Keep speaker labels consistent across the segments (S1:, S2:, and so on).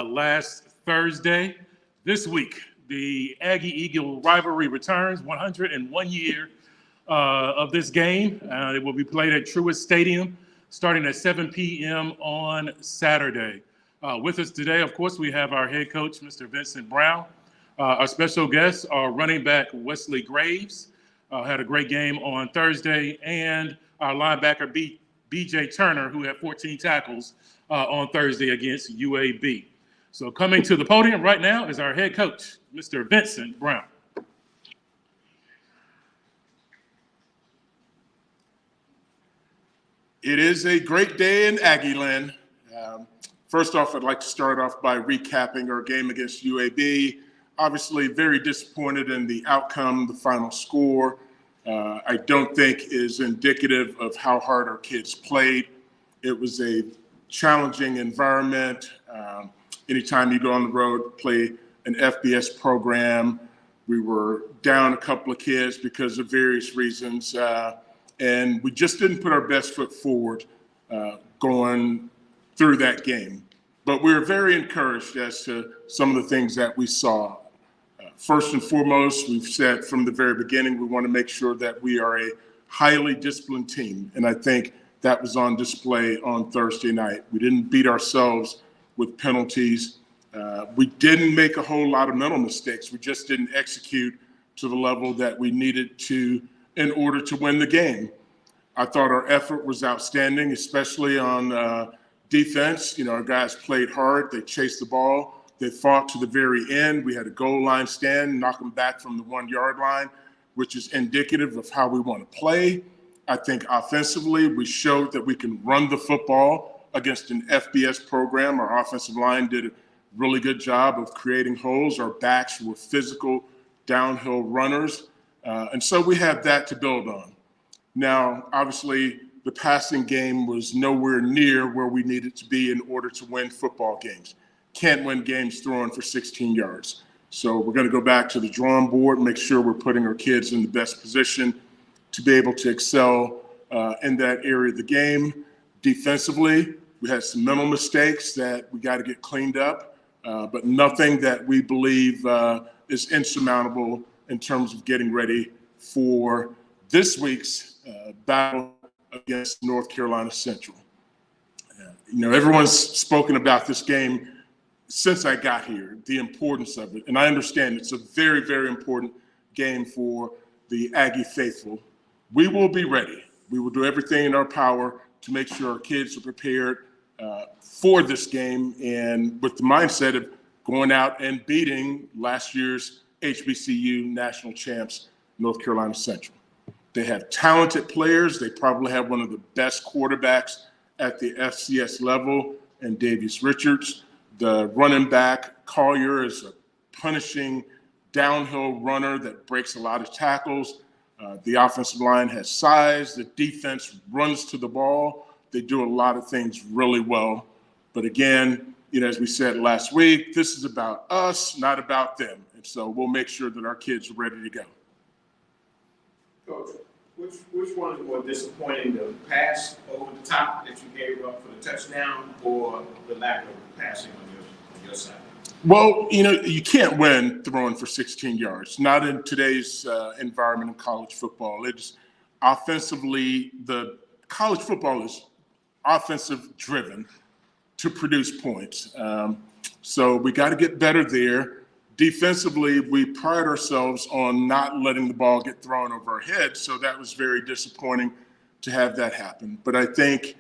S1: last Thursday. This week, the Aggie Eagle rivalry returns. 101 year of this game. It will be played at Truist Stadium starting at 7 p.m. on Saturday. With us today, of course, we have our head coach, Mr. Vincent Brown. Our special guests are running back Wesley Graves, had a great game on Thursday, and our linebacker B.J. Turner, who had 14 tackles on Thursday against UAB. So coming to the podium right now is our head coach, Mr. Vincent Brown.
S2: It is a great day in Aggieland. First off, I'd like to start off by recapping our game against UAB. Obviously, very disappointed in the outcome, the final score. I don't think is indicative of how hard our kids played. It was a challenging environment. Anytime you go on the road, play an FBS program, we were down a couple of kids because of various reasons. And we just didn't put our best foot forward going through that game. But we were very encouraged as to some of the things that we saw. First and foremost, we've said from the very beginning, we want to make sure that we are a highly disciplined team. And I think that was on display on Thursday night. We didn't beat ourselves with penalties. We didn't make a whole lot of mental mistakes. We just didn't execute to the level that we needed to in order to win the game. I thought our effort was outstanding, especially on defense. Our guys played hard. They chased the ball. They fought to the very end. We had a goal line stand, knock them back from the 1 yard line, which is indicative of how we want to play. I think offensively, we showed that we can run the football against an FBS program. Our offensive line did a really good job of creating holes. Our backs were physical downhill runners. And so we have that to build on. Now, obviously, the passing game was nowhere near where we needed to be in order to win football games. Can't win games throwing for 16 yards. So we're going to go back to the drawing board, make sure we're putting our kids in the best position to be able to excel in that area of the game. Defensively, we had some mental mistakes that we got to get cleaned up, but nothing that we believe is insurmountable in terms of getting ready for this week's battle against North Carolina Central. Everyone's spoken about this game since I got here, the importance of it. And I understand it's a very, very important game for the Aggie faithful. We will be ready. We will do everything in our power to make sure our kids are prepared for this game, and with the mindset of going out and beating last year's HBCU national champs, North Carolina Central. They have talented players. They probably have one of the best quarterbacks at the FCS level, and Davius Richards. The running back, Collier, is a punishing downhill runner that breaks a lot of tackles. The offensive line has size. The defense runs to the ball. They do a lot of things really well. But again, as we said last week, this is about us, not about them. And so we'll make sure that our kids are ready to go.
S3: Coach, which one is more disappointing, the pass over the top that you gave up for the touchdown or the lack of passing on your side?
S2: Well, you can't win throwing for 16 yards, not in today's environment in college football. It's offensively, the college football is offensive driven to produce points. So we got to get better there. Defensively, we pride ourselves on not letting the ball get thrown over our heads. So that was very disappointing to have that happen. But I think,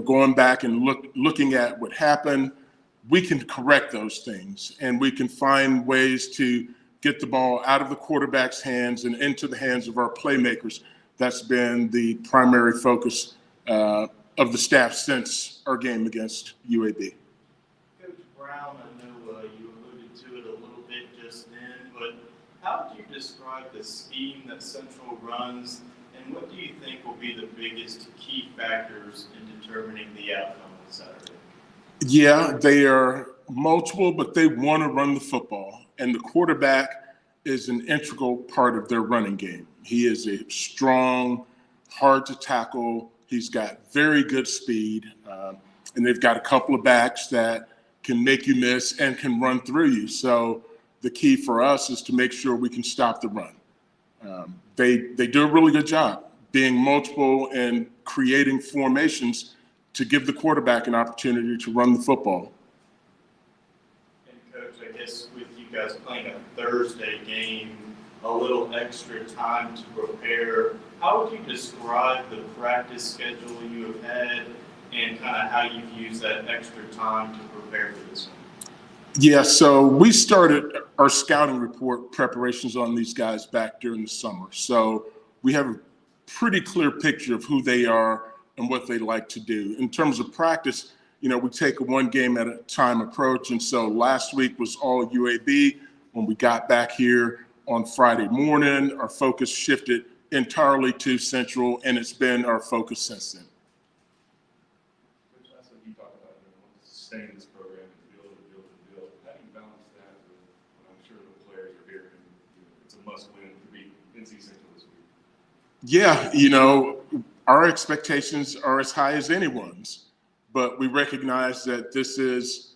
S2: going back and looking at what happened, we can correct those things, and we can find ways to get the ball out of the quarterback's hands and into the hands of our playmakers. That's been the primary focus of the staff since our game against UAB.
S4: Coach Brown, I know you alluded to it a little bit just then, but how would you describe the scheme that Central runs, and what do you think will be the biggest key factors in determining the outcome on Saturday?
S2: Yeah, they are multiple, but they want to run the football, and the quarterback is an integral part of their running game. He is a strong, hard to tackle. He's got very good speed, and they've got a couple of backs that can make you miss, and can run through you. So the key for us is to make sure we can stop the run. They do a really good job being multiple and creating formations to give the quarterback an opportunity to run the football.
S4: And Coach, I guess with you guys playing a Thursday game, a little extra time to prepare, how would you describe the practice schedule you have had and kind of how you've used that extra time to prepare for this one?
S2: Yeah, so we started our scouting report preparations on these guys back during the summer. So we have a pretty clear picture of who they are and what they like to do. In terms of practice, we take a one game at a time approach. And so last week was all UAB. When we got back here on Friday morning, our focus shifted entirely to Central, and it's been our focus since then.
S5: That's what you talk about, sustain this program and build and build and build. How do you balance that with what I'm sure the players are here and it's a must win to beat NC Central this week?
S2: Yeah, our expectations are as high as anyone's, but we recognize that this is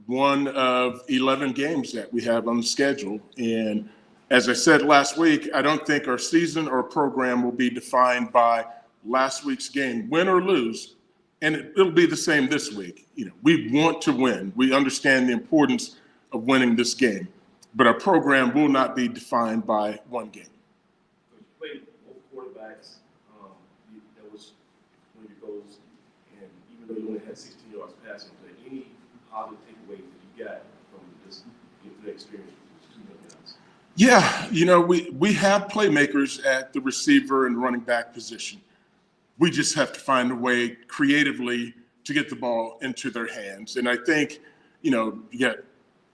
S2: one of 11 games that we have on the schedule. And as I said last week, I don't think our season or program will be defined by last week's game, win or lose. And it'll be the same this week. We want to win. We understand the importance of winning this game, but our program will not be defined by one game.
S5: So you played both quarterbacks. That was one of your goals. And even though you only had 16 yards passing play, any positive takeaways that you got from this experience with 2 young guys?
S2: Yeah, we have playmakers at the receiver and running back position. We just have to find a way creatively to get the ball into their hands. And I think, you got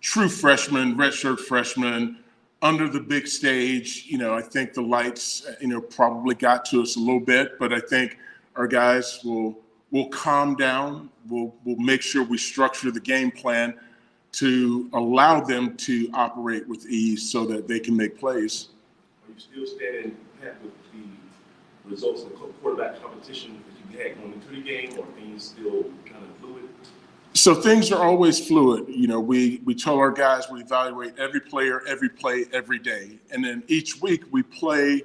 S2: true freshmen, redshirt freshmen under the big stage. I think the lights, probably got to us a little bit, but I think our guys will calm down. We'll make sure we structure the game plan to allow them to operate with ease so that they can make plays.
S5: Are you still standing pat with the results of the quarterback competition that you had going into the game, or things still kind of fluid?
S2: So things are always fluid. We tell our guys we evaluate every player, every play, every day. And then each week we play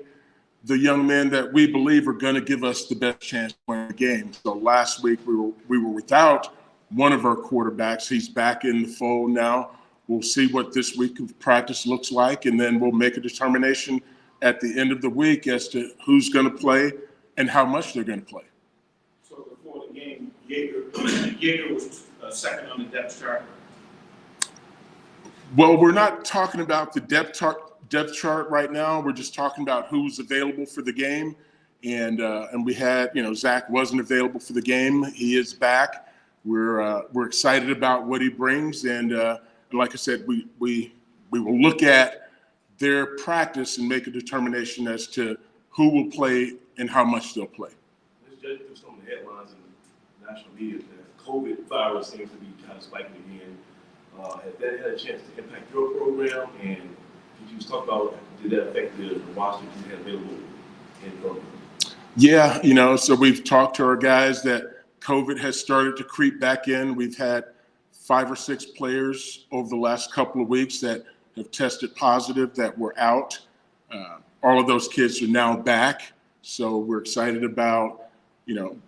S2: the young men that we believe are going to give us the best chance to win the game. So last week we were without one of our quarterbacks. He's back in the fold now. We'll see what this week of practice looks like, and then we'll make a determination at the end of the week as to who's going to play and how much they're going to play.
S3: So before the game, Yeager was second on the depth chart.
S2: Well, we're not talking about the depth chart right now. We're just talking about who's available for the game. And we had, Zach wasn't available for the game. He is back. We're excited about what he brings. And like I said, we will look at their practice and make a determination as to who will play and how much they'll play.
S5: Let's judge through some of the headlines in the national media. The COVID virus seems to be kind of spiking again. Has that had a chance to impact your program? And could you talk about, did that affect the roster you had available in the program?
S2: Yeah, so we've talked to our guys that COVID has started to creep back in. We've had 5 or 6 players over the last couple of weeks that have tested positive that were out. All of those kids are now back. So we're excited about,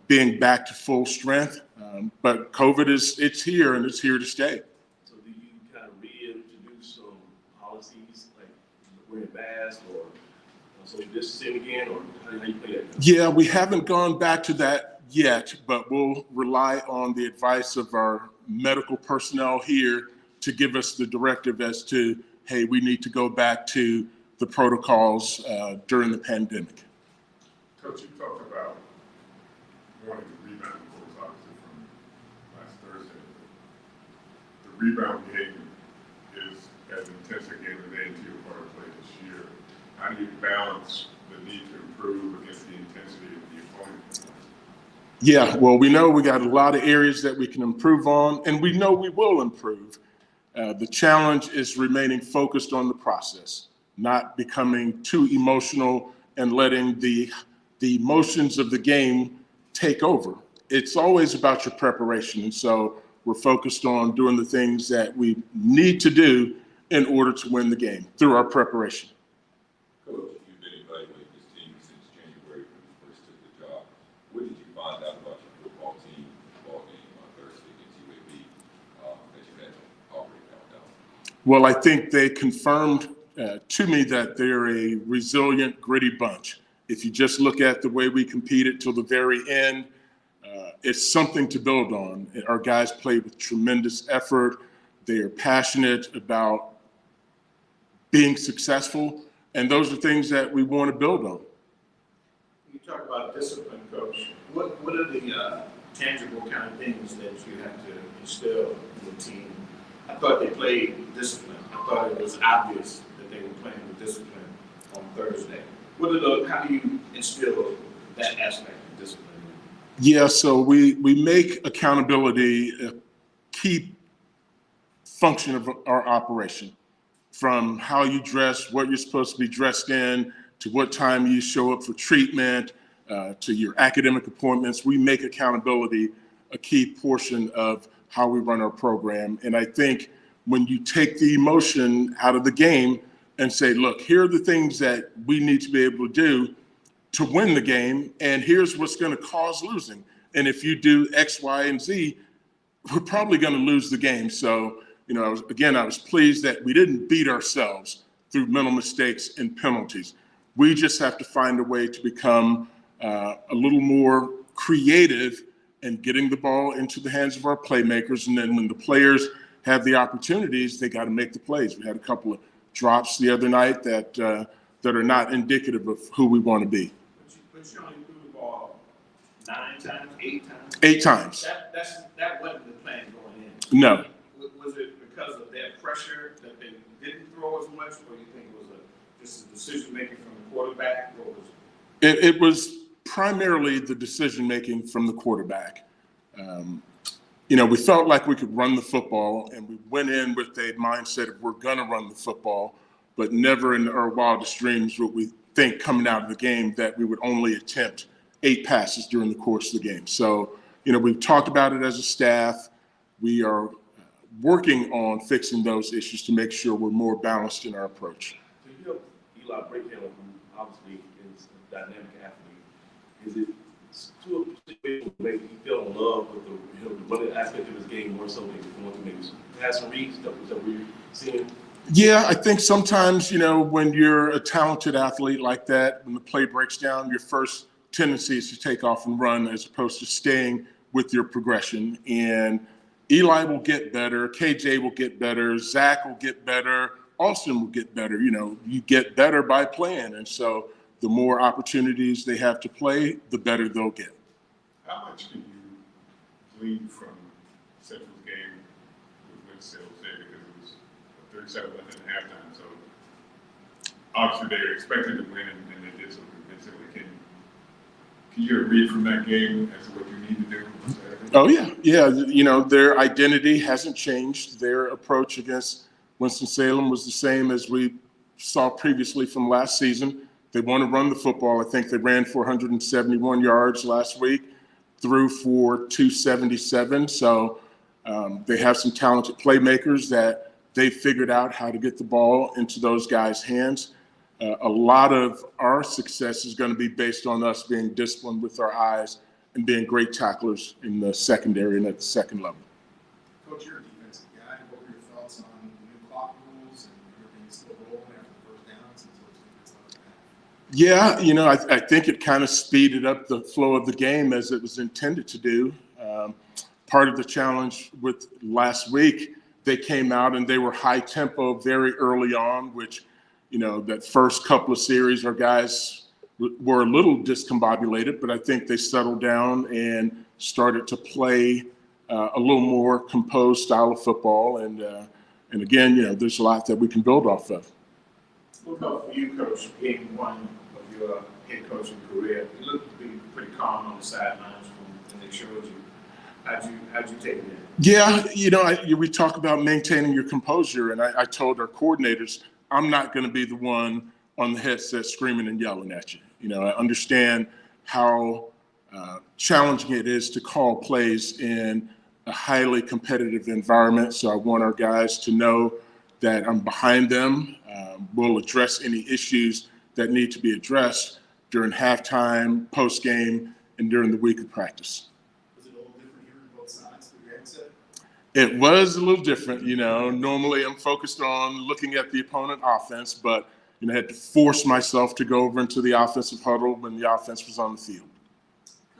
S2: being back to full strength. But COVID it's here and it's here to stay.
S5: So do you kind of reintroduce some policies like wearing masks or social distancing again, or how do you play that?
S2: Yeah, we haven't gone back to that yet, but we'll rely on the advice of our medical personnel here to give us the directive as to, hey, we need to go back to the protocols during the pandemic.
S6: Coach, you talked about wanting to rebound goals, obviously, from last Thursday. The rebound behavior is as intense a game today as you're part of play this year. How do you balance the need to improve against the intensity of the opponent?
S2: Yeah, well, we know we got a lot of areas that we can improve on, and we know we will improve. The challenge is remaining focused on the process, not becoming too emotional and letting the emotions of the game take over. It's always about your preparation. And so We're focused on doing the things that we need to do in order to win the game through our preparation.
S7: Coach, you've been evaluating this team since January when you first took the job. What did you find out about your football team ball game on Thursday against UAB that you had already found out?
S2: Well, I think they confirmed to me that they're a resilient, gritty bunch. If you just look at the way we competed till the very end, it's something to build on. Our guys played with tremendous effort. They are passionate about being successful, and those are things that we want to build on.
S3: You talk about discipline, Coach. What are the tangible kind of things that you have to instill in the team? I thought they played discipline. I thought it was obvious that they were playing with discipline on Thursday. How do you instill that aspect of discipline?
S2: Yeah, so we make accountability a key function of our operation. From how you dress, what you're supposed to be dressed in, to what time you show up for treatment, to your academic appointments, we make accountability a key portion of how we run our program. And I think when you take the emotion out of the game and say, look, here are the things that we need to be able to do to win the game, and here's what's going to cause losing. And if you do X, Y, and Z, we're probably going to lose the game. So, I was pleased that we didn't beat ourselves through mental mistakes and penalties. We just have to find a way to become a little more creative in getting the ball into the hands of our playmakers. And then when the players have the opportunities, they got to make the plays. We had a couple of drops the other night that are not indicative of who we want to be.
S3: But you only threw the ball 9 times, 8 times?
S2: 8 times.
S3: That wasn't the plan going in.
S2: No.
S3: Was it because of that pressure that they didn't throw as much, or you think it was just a decision making from the quarterback? Or was
S2: It was primarily the decision making from the quarterback. We felt like we could run the football, and we went in with a mindset of we're going to run the football, but never in our wildest dreams would we think coming out of the game that we would only attempt 8 passes during the course of the game. So, we've talked about it as a staff. We are working on fixing those issues to make sure we're more balanced in our approach.
S5: So you have Eli Breakdown, who obviously is a dynamic athlete. Is it to a situation where maybe he fell in love with one aspect of his game more so than he wanted to maybe pass and reads that we're seeing?
S2: Yeah, I think sometimes, when you're a talented athlete like that, when the play breaks down, your first tendency is to take off and run as opposed to staying with your progression. And Eli will get better, KJ will get better, Zach will get better, Austin will get better. You get better by playing. And so the more opportunities they have to play, the better they'll get.
S6: How much can you glean from Central's game with Winston today, because it was 37-0 at halftime? So obviously they were expected to win, and they did so convincingly. Can you read from that game as to what you need to do?
S2: Oh, yeah. Their identity hasn't changed. Their approach against Winston-Salem was the same as we saw previously from last season. They want to run the football. I think they ran for 171 yards last week, threw for 277. So they have some talented playmakers that they figured out how to get the ball into those guys' hands. A lot of our success is going to be based on us being disciplined with our eyes and being great tacklers in the secondary and at the second level.
S8: Coach, you're a defensive guy. What were your thoughts on the new clock rules and everything still rolling after the first downs until 2 minutes left?
S2: Yeah, I think it kind of speeded up the flow of the game as it was intended to do. Part of the challenge with last week, they came out and they were high tempo very early on, which, that first couple of series, our guys were a little discombobulated, but I think they settled down and started to play a little more composed style of football. And again, there's a lot that we can build off of.
S3: What about for you, Coach, being one of your head coaching career? You looked to be pretty calm on the sidelines when they showed you. How'd you take it?
S2: Yeah, we talk about maintaining your composure, and I told our coordinators, I'm not going to be the one on the headset screaming and yelling at you. I understand how challenging it is to call plays in a highly competitive environment. So I want our guys to know that I'm behind them. We'll address any issues that need to be addressed during halftime, post-game, and during the week of practice.
S8: Was it a little different hearing both sides of the exit?
S2: It was a little different, Normally I'm focused on looking at the opponent offense, but I had to force myself to go over into the offensive huddle when the offense was on the field.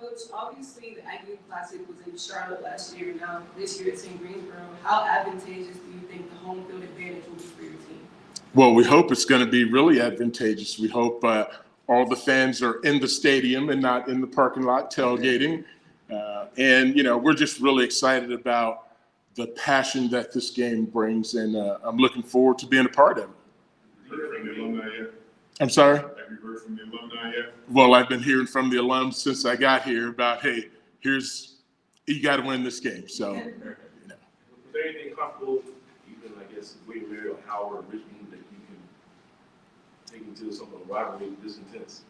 S9: Coach, obviously the Aggie Classic was in Charlotte last year. Now this year it's in Greensboro. How advantageous do you think the home field advantage will be for your team?
S2: Well, we hope it's going to be really advantageous. We hope all the fans are in the stadium and not in the parking lot tailgating. And we're just really excited about the passion that this game brings, and I'm looking forward to being a part of it.
S6: Have you heard from the alumni yet?
S2: I'm sorry?
S6: Have you heard from the alumni yet?
S2: Well, I've been hearing from the alums since I got here about, hey, you got to win this game. So,
S5: Was there anything comfortable, even William Mary or Howard or Richmond, that you can take into some of the rivalry this intense?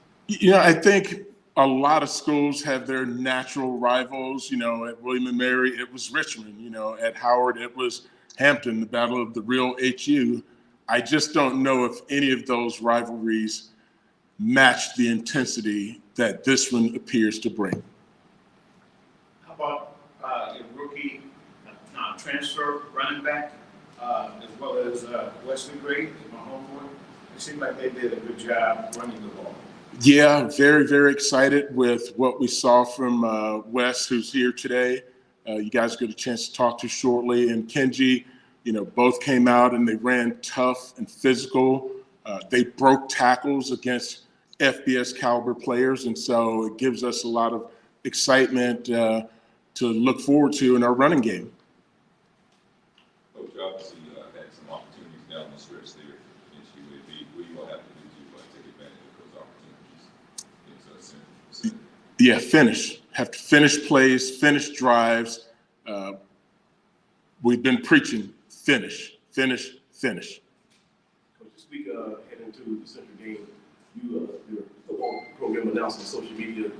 S2: I think a lot of schools have their natural rivals. At William and Mary, it was Richmond. At Howard, it was Hampton, the battle of the real HU. I just don't know if any of those rivalries match the intensity that this one appears to bring.
S3: How about your rookie transfer running back, as well as Wesley Gray, my homeboy? It seemed like they did a good job running the ball.
S2: Yeah, very, very excited with what we saw from Wes, who's here today. You guys get a chance to talk to shortly. And Kenji, both came out and they ran tough and physical. They broke tackles against FBS caliber players. And so it gives us a lot of excitement to look forward to in our running game.
S7: Coach, obviously, had some opportunities down the stretch there against UAB. What do you all have to do to take advantage of those opportunities?
S2: Yeah, finish. Have to finish plays, finish drives. We've been preaching finish, finish, finish.
S5: Coach, this week, heading into the Central game, your football program announced on social media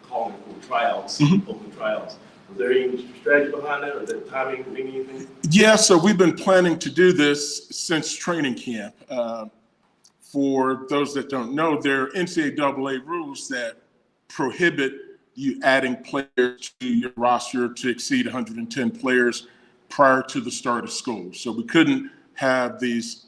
S5: calling for tryouts, open tryouts. Was there any strategy behind that, or is that timing, anything?
S2: Yeah, so we've been planning to do this since training camp. For those that don't know, there are NCAA rules that prohibit you adding players to your roster to exceed 110 players prior to the start of school. So we couldn't have this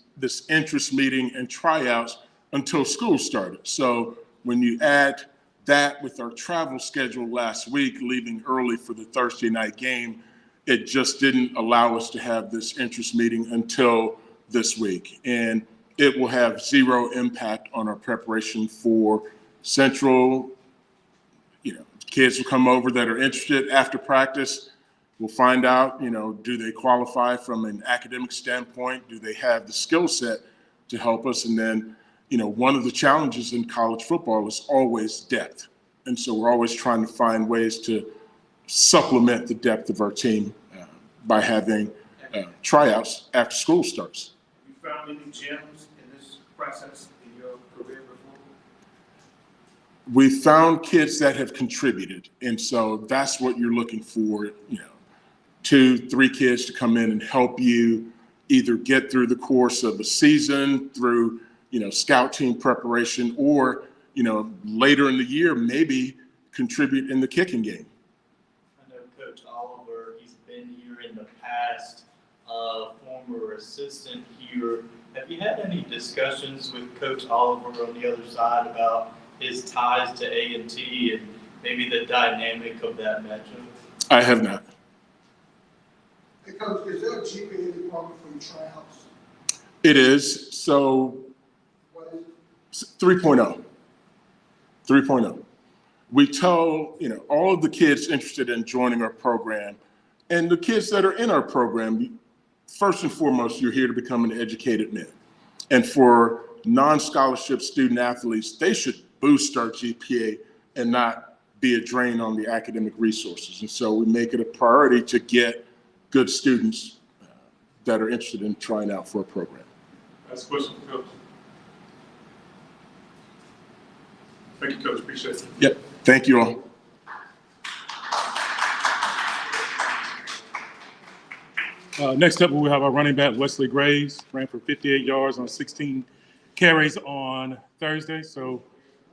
S2: interest meeting and tryouts until school started. So when you add that with our travel schedule last week, leaving early for the Thursday night game, it just didn't allow us to have this interest meeting until this week. And it will have zero impact on our preparation for Central. Kids will come over that are interested after practice. We'll find out, do they qualify from an academic standpoint? Do they have the skill set to help us? And then, one of the challenges in college football is always depth. And so we're always trying to find ways to supplement the depth of our team by having tryouts after school starts.
S3: Have you found any gems in this process in your career before?
S2: We found kids that have contributed. And so that's what you're looking for, 2-3 kids to come in and help you either get through the course of a season, through, scout team preparation, or, later in the year, maybe contribute in the kicking game.
S4: I know Coach Oliver, he's been here in the past, former assistant here. Have you had any discussions with Coach Oliver on the other side about his ties to A&T and maybe the dynamic of that matchup?
S2: I have not.
S10: Hey, Coach, is there a GPA department for your tryouts?
S2: It is. So
S10: What is it?
S2: 3.0. 3.0. We tell, all of the kids interested in joining our program, and the kids that are in our program, first and foremost, you're here to become an educated man. And for non-scholarship student athletes, they should boost our GPA and not be a drain on the academic resources. And so we make it a priority to get good students that are interested in trying out for a program.
S6: Last question, Coach. Thank you, Coach. Appreciate it.
S2: Yep. Thank you all.
S1: Next up, we have our running back, Wesley Graves, ran for 58 yards on 16 carries on Thursday. So,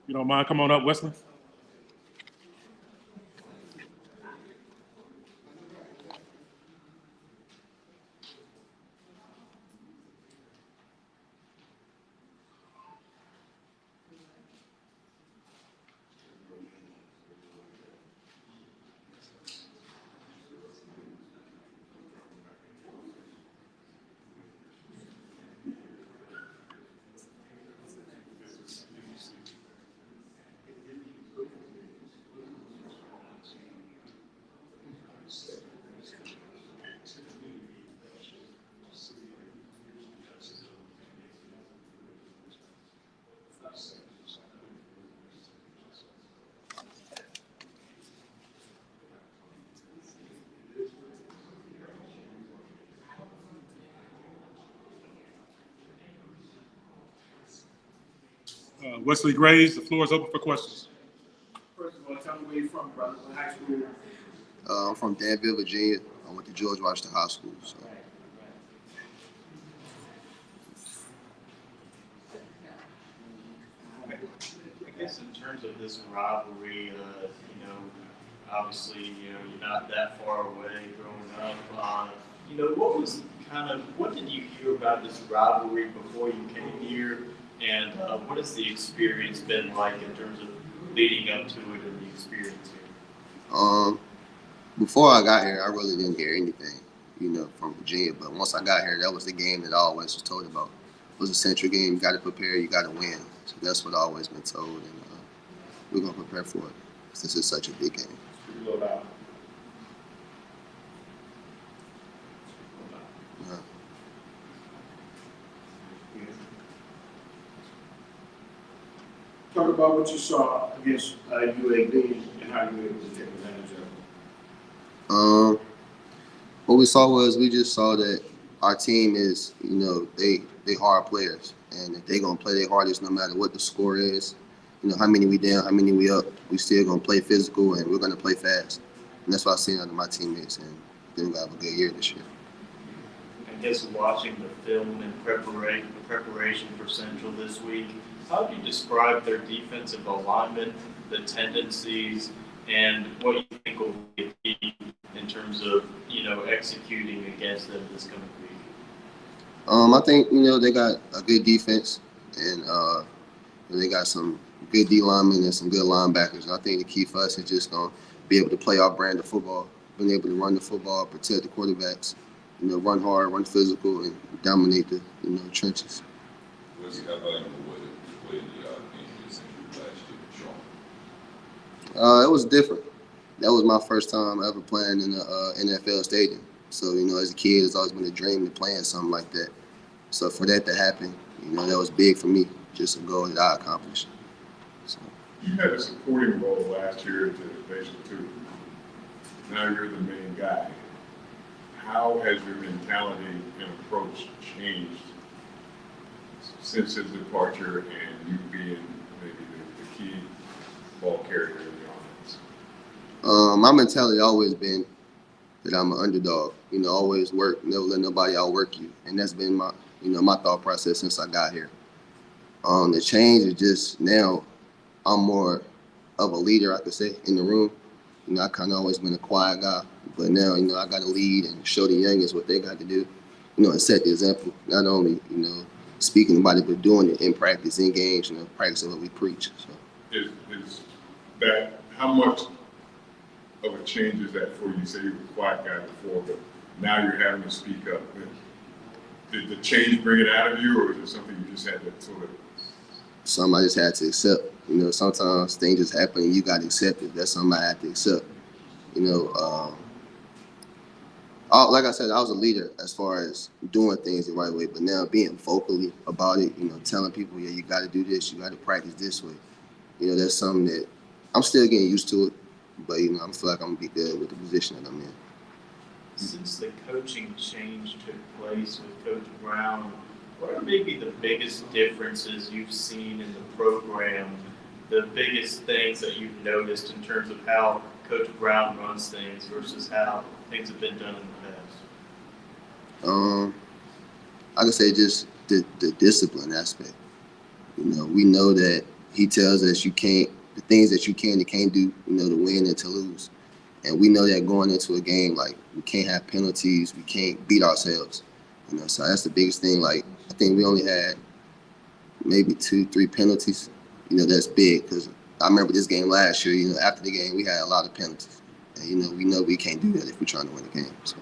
S1: you don't mind, come on up, Wesley. Wesley Graves, the floor is open for questions.
S3: First of all, tell me where you're from, brother. What high school?
S11: I'm from Danville, Virginia. I went to George Washington High School. So.
S4: I guess in terms of this rivalry, obviously, you're not that far away growing up. What did you hear about this rivalry before you came here? And what has the experience been like in terms of leading up to it and the experience here?
S11: Before I got here, I really didn't hear anything, from Virginia. But once I got here, that was the game that I always was told about. It was a central game. You got to prepare. You got to win. So that's what I always been told, and we're gonna prepare for it since it's such a big game.
S3: Talk about what you saw against UAB and how you were able to take advantage of it.
S11: What we saw was we just saw that our team is, they hard players, and if they gonna play their hardest no matter what the score is, how many we down, how many we up, we still gonna play physical and we're gonna play fast. And that's what I've seen out of my teammates, and they're gonna have a good year this year.
S4: I guess watching the film and preparation for Central this week, how do you describe their defensive alignment, the tendencies, and what you think will be key in terms of, executing against them this coming week?
S11: I think, they got a good defense, and they got some good D linemen and some good linebackers. I think the key for us is just going to be able to play our brand of football, being able to run the football, protect the quarterbacks, run hard, run physical, and dominate the trenches.
S7: What's how valuable was it to play in the game against Central last year in Charlotte?
S11: It was different. That was my first time ever playing in an NFL stadium. So, as a kid, it's always been a dream to play in something like that. So for that to happen, that was big for me, just a goal that I accomplished. So.
S6: You had a supporting role last year at the Division II. Now you're the main guy. How has your mentality and approach changed since his departure and you being maybe the key ball carrier in the offense?
S11: My mentality always been that I'm an underdog. Always work, never let nobody outwork you, and that's been my, my thought process since I got here. The change is just now I'm more of a leader, I could say, in the room. I kind of always been a quiet guy, but now I got to lead and show the youngest what they got to do. And set the example. Not only speaking about it, but doing it in practice, in games, practicing what we preach. So.
S6: Is that how much of a change is that for you? You say you were a quiet guy before, but now you're having to speak up. Did the change bring it out of you, or is it something you just had to sort of?
S11: Something I just had to accept. Sometimes things just happen and you got to accept it. That's something I had to accept. Like I said, I was a leader as far as doing things the right way, but now being vocally about it, telling people, yeah, you got to do this, you got to practice this way. That's something that I'm still getting used to it, but I feel like I'm gonna be good with the position that I'm in.
S4: Since the coaching change took place with Coach Brown, what are maybe the biggest differences you've seen in the program? The biggest things that you've noticed in terms of how Coach Brown runs things versus how things have been done in the
S11: I could say just the discipline aspect. We know that he tells us the things that you can and can't do, to win and to lose. And we know that going into a game, like, we can't have penalties, we can't beat ourselves. So that's the biggest thing. Like, I think we only had maybe 2-3 penalties. That's big because I remember this game last year, after the game, we had a lot of penalties. And, we know we can't do that if we're trying to win the game. So,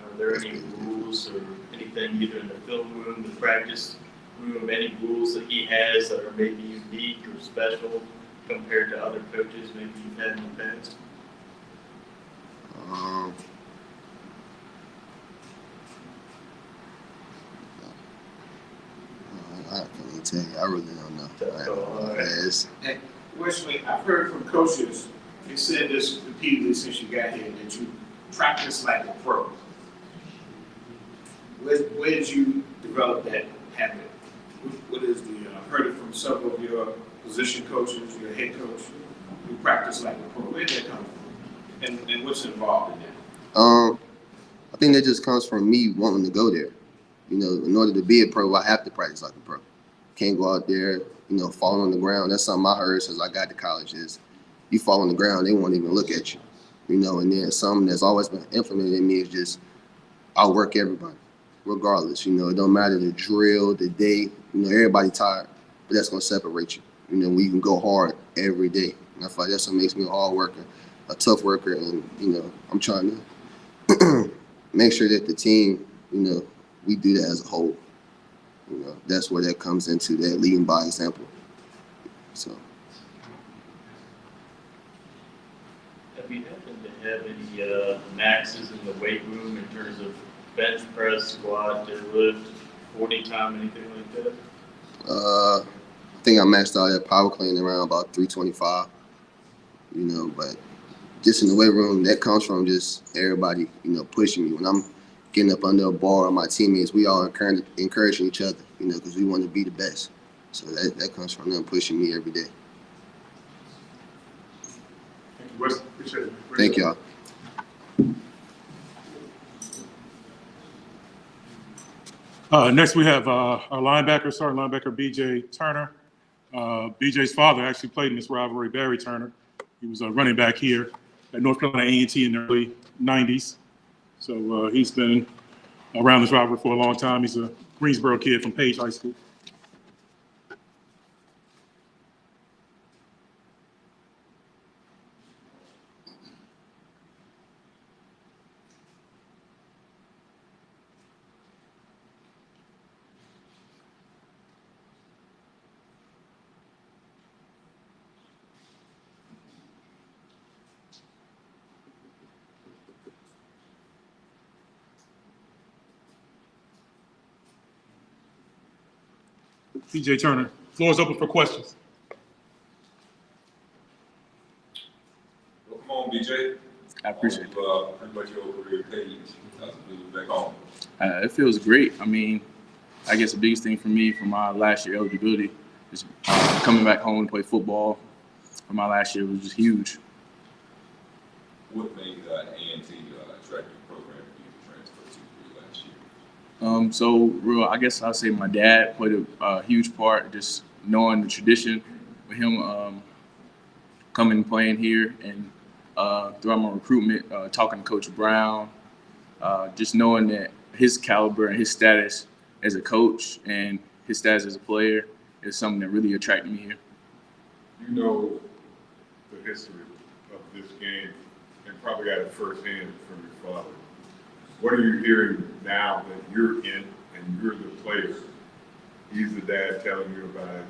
S4: Are there any rules or anything either in the film room, the practice room, any rules that he has that are maybe unique or special compared to other coaches maybe you've had in the past?
S11: I can't even tell you. I really don't know.
S3: Hey, Wesley, I've heard from coaches, they said this repeatedly since you got here, that you practice like a pro. Where did you develop that habit? What is the, I've heard it from several of your position coaches, your head coach, who practice like a pro. Where did that come from? And what's involved in that?
S11: I think that just comes from me wanting to go there. In order to be a pro, I have to practice like a pro. Can't go out there, fall on the ground. That's something I heard since I got to college is you fall on the ground, they won't even look at you. And then something that's always been implemented in me is just I'll work everybody, regardless. It don't matter the drill, the day, everybody tired, but that's gonna separate you. When you can go hard every day. And I feel like that's what makes me a hard worker, a tough worker, and I'm trying to make sure that the team, we do that as a whole. That's where that comes into that leading by example. So.
S4: Have you happened to have any maxes in the weight room in terms of bench press, squat, deadlift, 40 time, anything like that?
S11: I think I maxed out at power clean around about 325. But just in the weight room, that comes from just everybody, pushing me. When I'm getting up under a bar with my teammates, we all encouraging each other, because we want to be the best. So that comes from them pushing me every day.
S6: Thank you, Wes. Appreciate it.
S11: Thank y'all.
S1: Next, we have our starting linebacker, B.J. Turner. B.J.'s father actually played in this rivalry, Barry Turner. He was a running back here at North Carolina A&T in the early 90s. So he's been around this rivalry for a long time. He's a Greensboro kid from Page High School. B.J. Turner, floor is open for questions.
S7: Well, come on, BJ.
S12: I appreciate it.
S7: Pretty much your career page. Back home.
S12: It feels great. I mean, I guess the biggest thing for me for my last year eligibility is coming back home to play football for my last year was just huge.
S7: What made A&T attractive program for you to transfer to your last year?
S12: I guess I'll say my dad played a huge part, just knowing the tradition with him coming and playing here, and throughout my recruitment, talking to Coach Brown, just knowing that his caliber and his status as a coach and his status as a player is something that really attracted me here.
S6: You know the history of this game and probably got it firsthand from your father. What are you hearing now that you're in and you're the player? He's the dad telling you about it.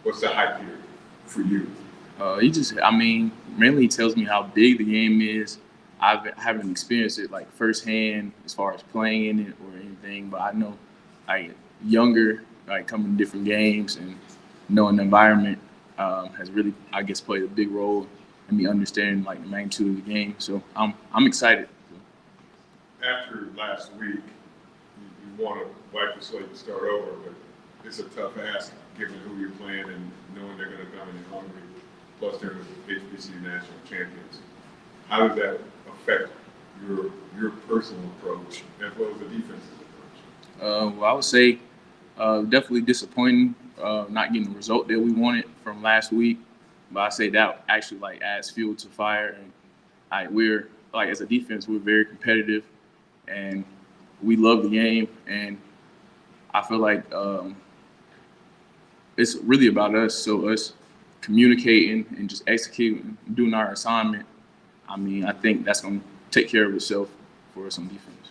S6: What's the hype here for you?
S12: Mainly he tells me how big the game is. I haven't experienced it like firsthand as far as playing in it or anything, but I know younger, coming to different games and knowing the environment has really, I guess, played a big role in me understanding the magnitude of the game. So I'm excited.
S6: After last week, you want to wipe the slate and start over, but it's a tough ask given who you're playing and knowing they're going to come in hungry. Plus, they're the HBCU national champions. How does that affect your personal approach as well as the defense's approach?
S12: Well, I would say definitely disappointing not getting the result that we wanted from last week. But I say that actually like adds fuel to fire. And we're like as a defense, we're very competitive, and we love the game. And I feel like it's really about us. So us communicating and just executing, doing our assignment. I mean, I think that's going to take care of itself for us on defense.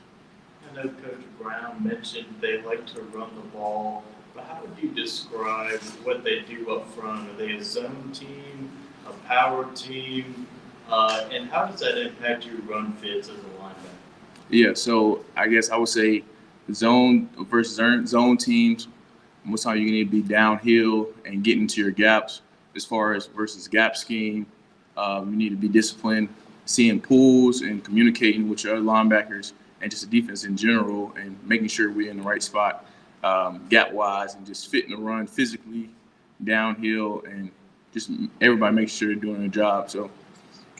S4: I know Coach Brown mentioned they like to run the ball, but how would you describe what they do up front? Are they a zone team, a power team, and how does that impact your run fits as a linebacker?
S12: Yeah, so I guess I would say zone versus zone teams, most time you need to be downhill and get into your gaps. As far as versus gap scheme, you need to be disciplined, seeing pulls and communicating with your other linebackers and just the defense in general and making sure we're in the right spot gap-wise and just fitting the run physically downhill and just everybody make sure they're doing their job. So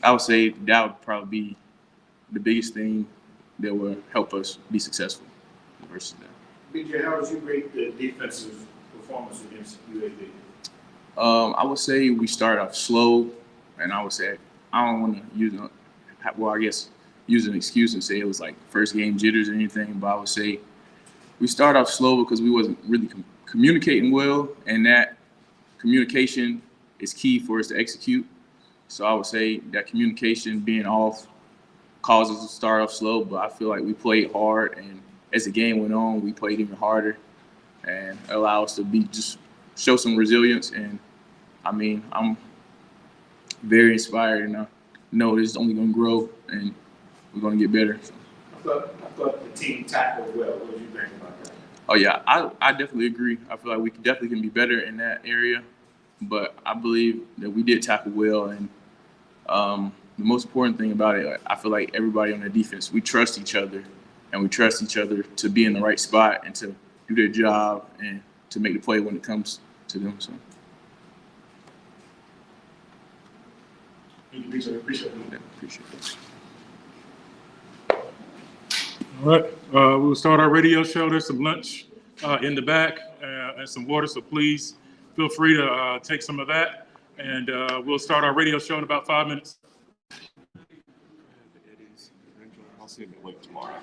S12: I would say that would probably be the biggest thing that will help us be successful versus that.
S3: BJ, how would you rate the defensive performance against UAB?
S12: I would say we start off slow, and I would say I don't want to use use an excuse and say it was like first game jitters or anything, but I would say we start off slow because we wasn't really communicating well, and that communication is key for us to execute. So I would say that communication being off caused us to start off slow, but I feel like we played hard, and as the game went on, we played even harder, and it allowed us to show some resilience. And I mean, I'm very inspired, and I know this is only going to grow, and we're going to get better. So.
S3: I thought the team tackled well. What did you think about that?
S12: Oh yeah, I definitely agree. I feel like we definitely can be better in that area, but I believe that we did tackle well, and the most important thing about it, I feel like everybody on the defense, we trust each other, and we trust each other to be in the right spot and to do their job and to make the play when it comes to them. So.
S3: Thank you, BJ. Appreciate it.
S12: Yeah, appreciate it.
S1: All right, we'll start our radio show. There's some lunch in the back and some water, so please feel free to take some of that. And we'll start our radio show in about 5 minutes.
S7: I'll see you tomorrow.